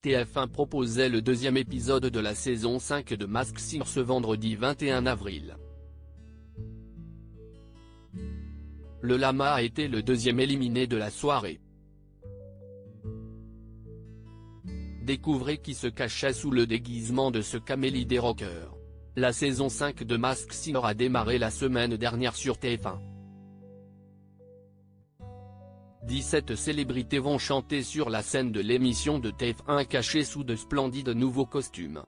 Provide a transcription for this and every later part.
TF1 proposait le deuxième épisode de la saison 5 de Masked Singer ce vendredi 21 avril. Le lama a été le deuxième éliminé de la soirée. Découvrez qui se cachait sous le déguisement de ce camélie des rockers. La saison 5 de Masked Singer a démarré la semaine dernière sur TF1. 17 célébrités vont chanter sur la scène de l'émission de TF1 cachées sous de splendides nouveaux costumes.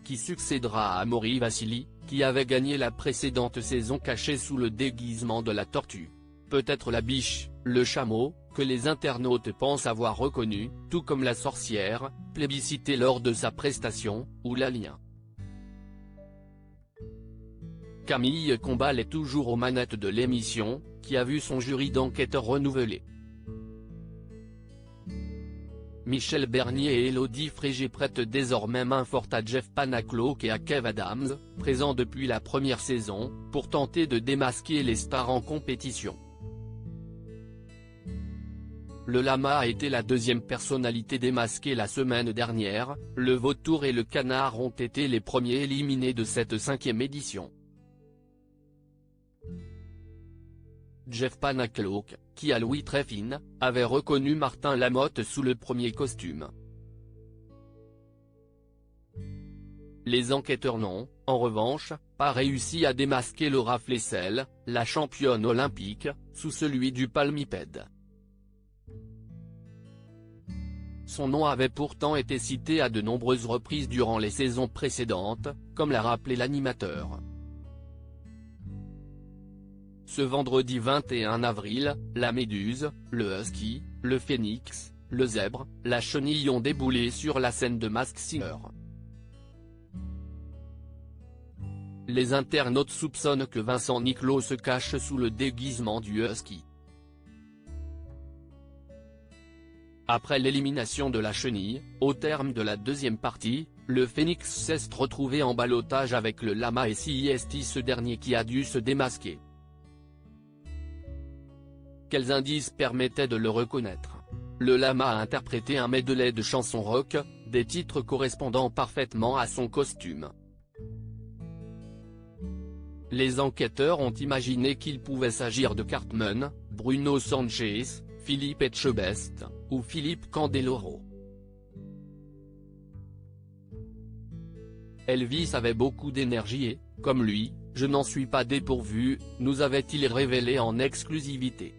Qui succédera à Amaury Vassili, qui avait gagné la précédente saison cachée sous le déguisement de la tortue. Peut-être la biche, le chameau, que les internautes pensent avoir reconnu, tout comme la sorcière, plébiscitée lors de sa prestation, ou l'alien. Camille Combal est toujours aux manettes de l'émission, qui a vu son jury d'enquêteurs renouvelé. Michel Bernier et Élodie Frégé prêtent désormais main forte à Jeff Panaclock et à Kev Adams, présents depuis la première saison, pour tenter de démasquer les stars en compétition. Le lama a été la deuxième personnalité démasquée la semaine dernière, le vautour et le canard ont été les premiers éliminés de cette 5e édition. Jeff Panaclock, qui à l'ouïe très fine, avait reconnu Martin Lamotte sous le premier costume. Les enquêteurs n'ont, en revanche, pas réussi à démasquer Laura Flessel, la championne olympique, sous celui du palmipède. Son nom avait pourtant été cité à de nombreuses reprises durant les saisons précédentes, comme l'a rappelé l'animateur. Ce vendredi 21 avril, la méduse, le husky, le phénix, le zèbre, la chenille ont déboulé sur la scène de Masked Singer. Les internautes soupçonnent que Vincent Niclot se cache sous le déguisement du husky. Après l'élimination de la chenille, au terme de la deuxième partie, le phénix s'est retrouvé en ballottage avec le lama et c'est ce dernier qui a dû se démasquer. Quels indices permettaient de le reconnaître? Le lama a interprété un medley de chansons rock, des titres correspondant parfaitement à son costume. Les enquêteurs ont imaginé qu'il pouvait s'agir de Cartman, Bruno Sanchez, Philippe Etchebest, ou Philippe Candeloro. Elvis avait beaucoup d'énergie et, comme lui, je n'en suis pas dépourvu, nous avait-il révélé en exclusivité.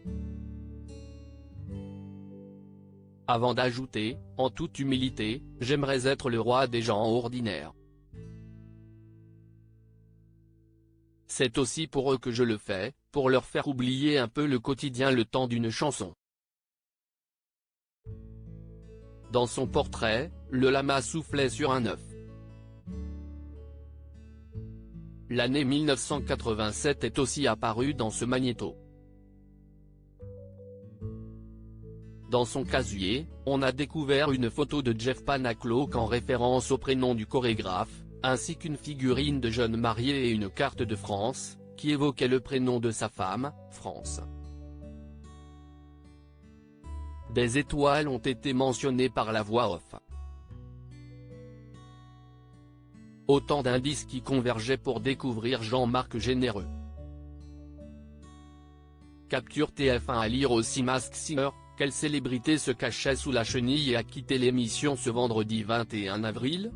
Avant d'ajouter, en toute humilité, j'aimerais être le roi des gens ordinaires. C'est aussi pour eux que je le fais, pour leur faire oublier un peu le quotidien le temps d'une chanson. Dans son portrait, le lama soufflait sur un œuf. L'année 1987 est aussi apparue dans ce magnéto. Dans son casier, on a découvert une photo de Jeff Panaclock en référence au prénom du chorégraphe, ainsi qu'une figurine de jeune marié et une carte de France, qui évoquait le prénom de sa femme, France. Des étoiles ont été mentionnées par la voix off. Autant d'indices qui convergeaient pour découvrir Jean-Marc Généreux. Capture TF1 à lire aussi Masked Singer, quelle célébrité se cachait sous la chenille et a quitté l'émission ce vendredi 21 avril?